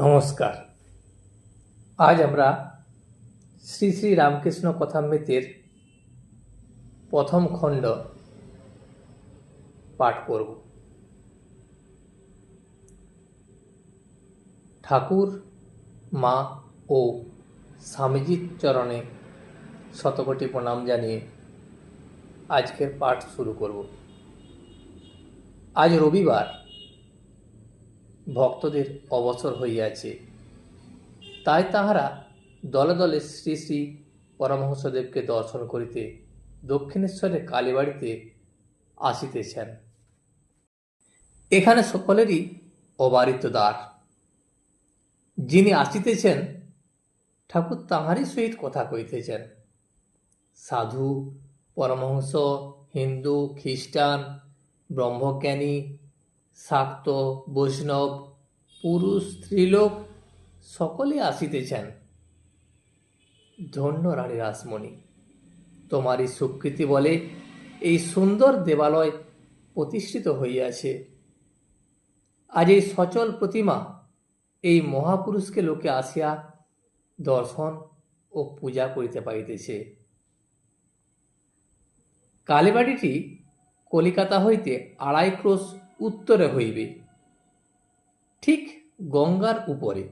নমস্কার। আজ আমরা শ্রী শ্রী রামকৃষ্ণ কথামৃতের প্রথম খণ্ড পাঠ করব। ঠাকুর, মা ও স্বামীজির চরণে শতকোটি প্রণাম জানিয়ে আজকের পাঠ শুরু করব। আজ রবিবার, ভক্তদের অবসর হইয়াছে, তাই তাহারা দলে দলে শ্রী শ্রী পরমহংসদেবকে দর্শন করিতে দক্ষিণেশ্বরের কালীবাড়িতে আসিতেছেন। এখানে সকলেরই অবারিত দ্বার। যিনি আসিতেছেন, ঠাকুর তাঁহারই সহিত কথা কইতেছেন। সাধু, পরমহংস, হিন্দু, খ্রিস্টান, ব্রহ্মজ্ঞানী, শাক্ত, বৈষ্ণব, পুরুষ, স্ত্রীলোক সকলে আসিতেছেন। ধন্য রানী রাসমণি, তোমারই স্বীকৃতি বলে এই সুন্দর দেবালয় প্রতিষ্ঠিত হইয়াছে। আজ এই সচল প্রতিমা, এই মহাপুরুষকে লোকে আসিয়া দর্শন ও পূজা করিতে পারিতেছে। কালীবাড়িটি কলিকাতা হইতে 2.5 ক্রোশ উত্তরে হইবে, ঠিক গঙ্গার উপরে।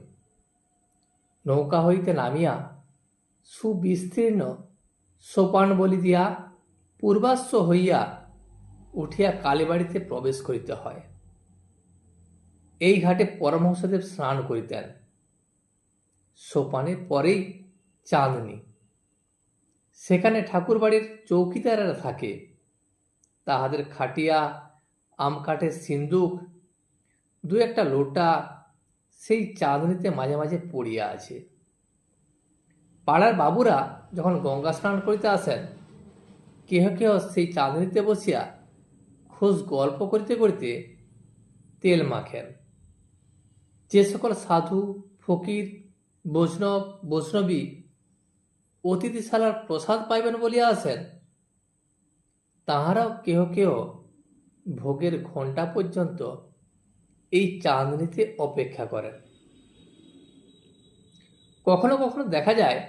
নৌকা হইতে নামিয়া সুবিস্তীর্ণ সোপানবলি দিয়া পূর্বাশ্ব হইয়া উঠিয়া কালীবাড়িতে প্রবেশ করিতে হয়। এই ঘাটে পরমহংসদেব স্নান করিতেন। সোপানের পরেই চাঁদনি। সেখানে ঠাকুরবাড়ির চৌকিদারেরা থাকে। তাহাদের খাটিয়া, আম কাঠের সিন্দুক, 2-1 লোটা সেই চাঁদনিতে মাঝে মাঝে পড়িয়া আছে। পাড়ার বাবুরা যখন গঙ্গা স্নান করিতে আসেন, কেহ কেহ সেই চাঁদনিতে বসিয়া খোঁজ গল্প করিতে করিতে তেল মাখেন। যে সকল সাধু, ফকির, বৈষ্ণব, বৈষ্ণবী অতিথিশালার প্রসাদ পাইবেন বলিয়া আসেন, তাহারাও কেহ কেহ ভোগের ঘণ্টা পর্যন্ত এই চাঁদনিতে অপেক্ষা করেন। কখনো কখনো দেখা যায়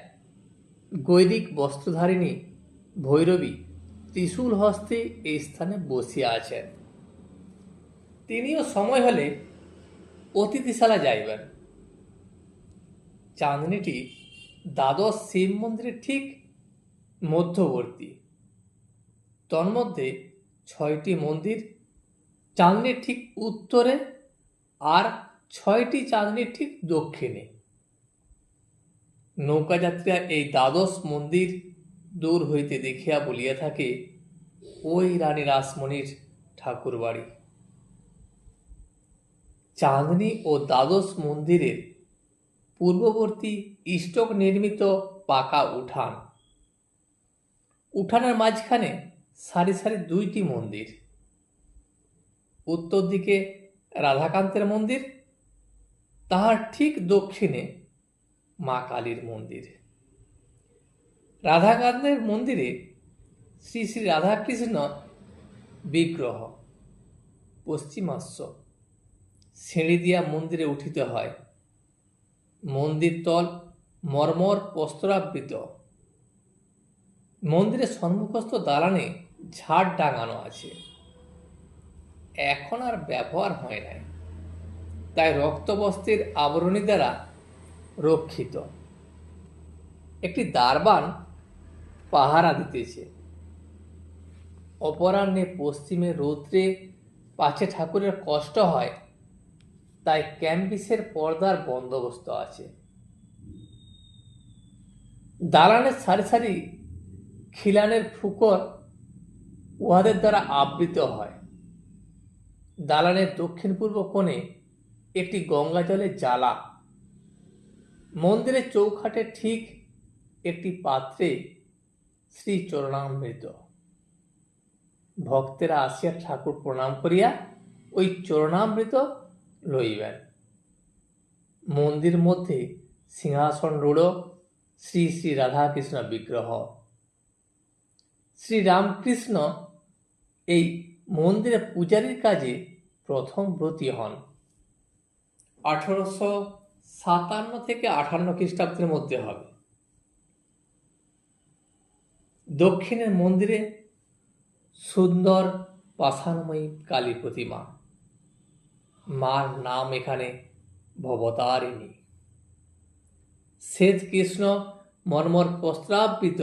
গৈরিক বস্ত্রধারিণী ভৈরবী ত্রিশূল হস্তে এই স্থানে বসিয়া আছেন। তিনিও সময় হলে অতিথিশালা যাইবেন। চাঁদনিটি দ্বাদশ শিব মন্দিরের ঠিক মধ্যবর্তী। তন্মধ্যে 6টি মন্দির চাঁদনির ঠিক উত্তরে, আর 6টি চাঁদনির ঠিক দক্ষিণে। নৌকাযাত্রীরা এই দ্বাদশ মন্দির দূর হইতে দেখিয়া বলিয়া থাকে, ওই রানী রাসমণির ঠাকুর বাড়ি। চাঁদনি ও দ্বাদশ মন্দিরের পূর্ববর্তী ইষ্টক নির্মিত পাকা উঠান। উঠানের মাঝখানে সারি সারি 2টি মন্দির। উত্তর দিকে রাধাকান্তের মন্দির, তাহার ঠিক দক্ষিণে মা কালীর মন্দির। রাধাকান্তের মন্দিরে শ্রী শ্রী রাধাকৃষ্ণ বিগ্রহ। পশ্চিমাস্য সিঁড়ি দিয়া মন্দিরে উঠিতে হয়। মন্দির তল মর্মর প্রস্তরাবৃত। মন্দিরের সম্মুখস্থ দালানে ঝাড় টাঙানো আছে। এখন আর ব্যবহার হয় নাই, তাই রক্তবস্ত্রের আবরণী দ্বারা রক্ষিত। একটি দারবান পাহারা দিতেছে। অপরাহ্নে পশ্চিমে রৌদ্রে পাছে ঠাকুরের কষ্ট হয়, তাই ক্যাম্বিসের পর্দার বন্দোবস্ত আছে। দালানের সারি সারি খিলানের ফুকর উহাদের দ্বারা আবৃত হয়। দালানের দক্ষিণ পূর্ব কোণে একটি গঙ্গা জলের জালা। মন্দিরের চৌখাটের ঠিক একটি পাত্রে শ্রী চরণামৃত। ভক্তেরা আসিয়া ঠাকুর প্রণাম করিয়া ওই চরণামৃত লইবেন। মন্দির মধ্যে সিংহাসন রূঢ় শ্রী শ্রী রাধাকৃষ্ণ বিগ্রহ। শ্রী রামকৃষ্ণ এই মন্দিরে পূজারীর কাজে প্রথম ব্রতী হন। 1800 57 থেকে 58 খ্রিস্টাব্দের মধ্যে হবে। দক্ষিণের মন্দিরে সুন্দর পাষাণময়ী কালী প্রতিমা। মার নাম এখানে ভবতারিণী। শ্বেত কৃষ্ণ মর্মর প্রস্রাবৃত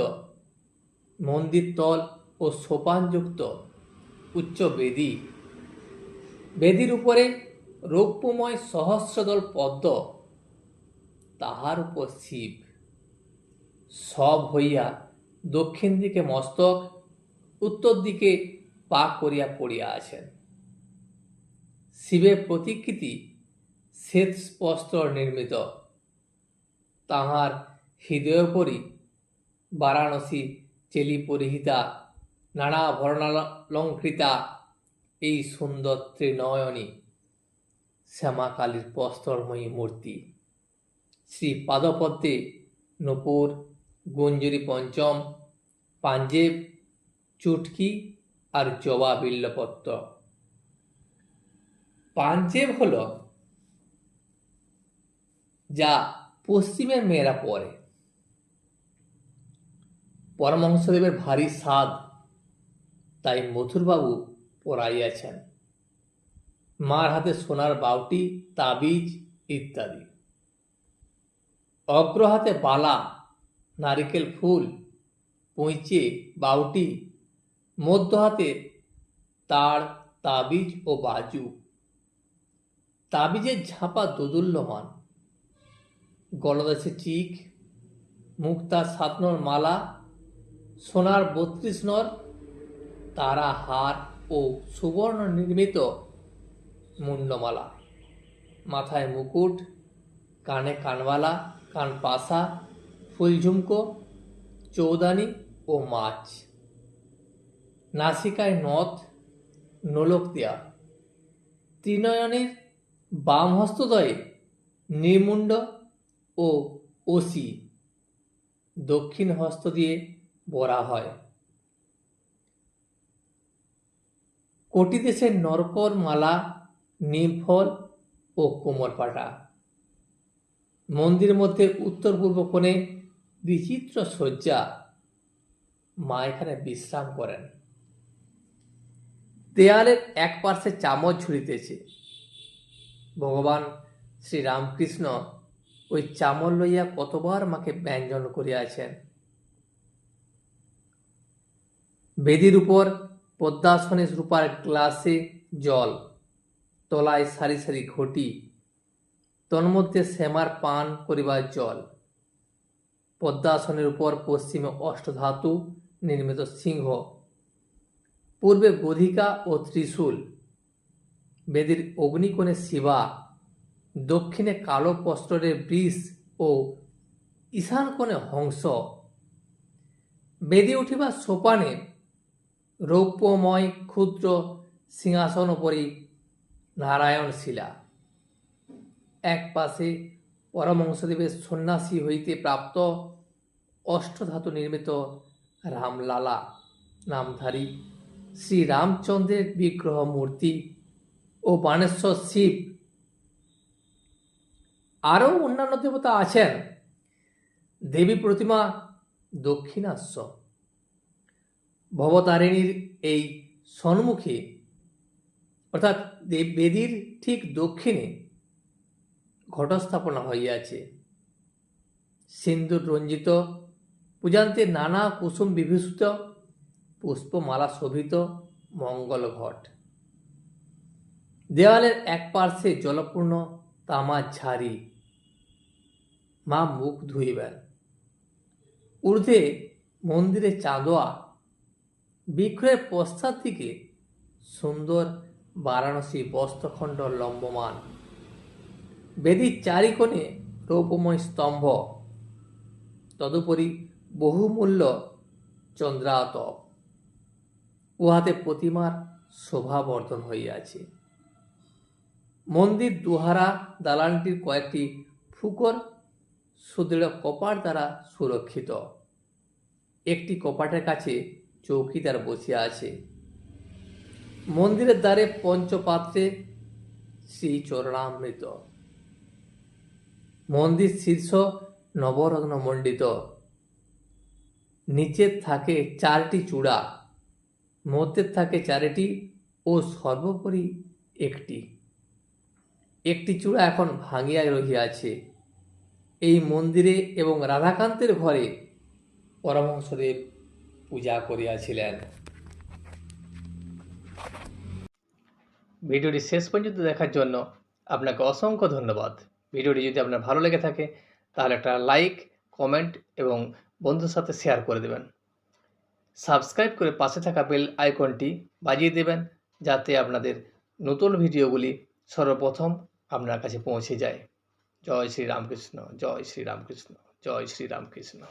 মন্দির তল ও সোপানযুক্ত উচ্চ বেদী। বেদীর উপরে রৌপ্যময় সহস্রদল পদ্ম, তাহার উপর শিব সব হইয়া দক্ষিণ দিকে মস্তক, উত্তর দিকে পা করিয়া পড়িয়া আছেন। শিবের প্রতিকৃতি শ্বেত বস্ত্র নির্মিত। তাহার হৃদয়োপরি বারাণসী চেলি পরিহিতা নানা ভরণালঙ্কৃতা এই সুন্দর ত্রিনয়নী শ্যামাকালীর প্রস্তরময়ী মূর্তি। শ্রী পাদপদ্মে নূপুর, গুঞ্জরি পঞ্চম, পাঞ্জেব, চুটকি আর জবা বিল্লপত্র। পাঞ্জেব হল যা পশ্চিমের মেয়েরা পরে। পরমহংসদেবের ভারী সাধ, তাই মথুরবাবু পরাইয়াছেন। মার হাতে সোনার বাউটি, তাবিজ ইত্যাদি। অগ্র হাতে বালা, নারিকেল ফুল, পঁইচে, বাউটি। মধ্য হাতে তার, তাবিজ ও বাজু। তাবিজের ঝাঁপা দোদুল্যমান। গলদেশে চিক, মুক্তার 7 নর মালা, সোনার 32 নর তারা হার ও সুবর্ণ নির্মিত মুন্ডমালা। মাথায় মুকুট, কানে কানবালা, কানপাশা, ফুলঝুমকো, চৌদানি ও মাছ। নাসিকায় নথ, নোলক দেয়া। ত্রিনয়নের বাম হস্তদ্বয়ে নির্মুণ্ড ও ওসি, দক্ষিণ হস্ত দিয়ে বরা হয়। কোটি দেশের নরকর মালা, নিমফল ও কোমরপাটা। মন্দির মধ্যে উত্তর পূর্ব কোণে বিচিত্র শয্যা। মা এখানে বিশ্রাম করেন। দেয়ালের এক পার্শ্বে চামচ ঝুলিতেছে। ভগবান শ্রীরামকৃষ্ণ ওই চামচ লইয়া কতবার মাকে ব্যঞ্জন করিয়াছেন। বেদির উপর পদ্মাসনে রূপার গ্লাসে জল, তলায় সারি সারি ঘটি, তন্মধ্যে শ্যামার পান করিবার জল। পদ্মাসনের উপর পশ্চিমে অষ্টধাতু নির্মিত সিংহ, পূর্বে গধিকা ও ত্রিশূল। বেদির অগ্নিকোণে শিবা, দক্ষিণে কালো প্রস্তরের বৃষ ও ঈশান কোণে হংস। বেদি উঠিবার সোপানে রৌপ্যময় ক্ষুদ্র সিংহাসন উপরই নারায়ণ শিলা। এক পাশে পরমহংসদেবের সন্ন্যাসী হইতে প্রাপ্ত অষ্টধাতু নির্মিত রামলালা নামধারী শ্রীরামচন্দ্রের বিগ্রহ মূর্তি ও বাণেশ্বর শিব। আরও অন্যান্য দেবতা আছেন। দেবী প্রতিমা দক্ষিণাস্য। ভবতারিণীর এই সম্মুখে অর্থাৎ বেদীর ঠিক দক্ষিণে ঘটস্থাপনা হইয়াছে। সিন্দুর রঞ্জিত, পূজান্তে নানা কুসুম বিভূষিত, পুষ্পমালা শোভিত মঙ্গল ঘট। দেওয়ালের এক পার্শ্বে জলপূর্ণ তামার ঝাড়ি। মা মুখ ধুইবেন। ঊর্ধ্বে মন্দিরে চাঁদোয়া। বিগ্রহের পশ্চাৎ দিকে সুন্দর বারাণসী বস্ত্রখণ্ড লম্বমান। বেদির চারিকোণে রৌপময় স্তম্ভ, তদুপরি বহুমূল্য চন্দ্রাতপ। উহাতে প্রতিমার শোভাবর্ধন হইয়াছে। মন্দির দুহারা দালানটির কয়েকটি ফুকর সুদৃঢ় কপাট দ্বারা সুরক্ষিত। একটি কপাটের কাছে চৌকিদার বসিয়া আছে। মন্দিরের দ্বারে পঞ্চপাত্রে শ্রী চরণামৃত। মন্দির শীর্ষ নবরত্ন মণ্ডিত, নিচের থাকে 4টি চূড়া, মধ্যে থাকে 4টি ও সর্বোপরি একটি চূড়া এখন ভাঙিয়া রহিয়াছে। এই মন্দিরে এবং রাধাকান্তের ঘরে পরমহংসদেব পূজা করিয়াছিলেন। ভিডিওটি শেষ পর্যন্ত দেখার জন্য আপনাকে অসংখ্য ধন্যবাদ। ভিডিওটি যদি আপনার ভালো লেগে থাকে তাহলে একটা লাইক, কমেন্ট এবং বন্ধুর সাথে শেয়ার করে দেবেন। সাবস্ক্রাইব করে পাশে থাকা বেল আইকনটি বাজিয়ে দেবেন, যাতে আপনাদের নতুন ভিডিওগুলি সর্বপ্রথম আপনার কাছে পৌঁছে যায়। জয় শ্রী রামকৃষ্ণ, জয় শ্রী রামকৃষ্ণ, জয় শ্রী রামকৃষ্ণ।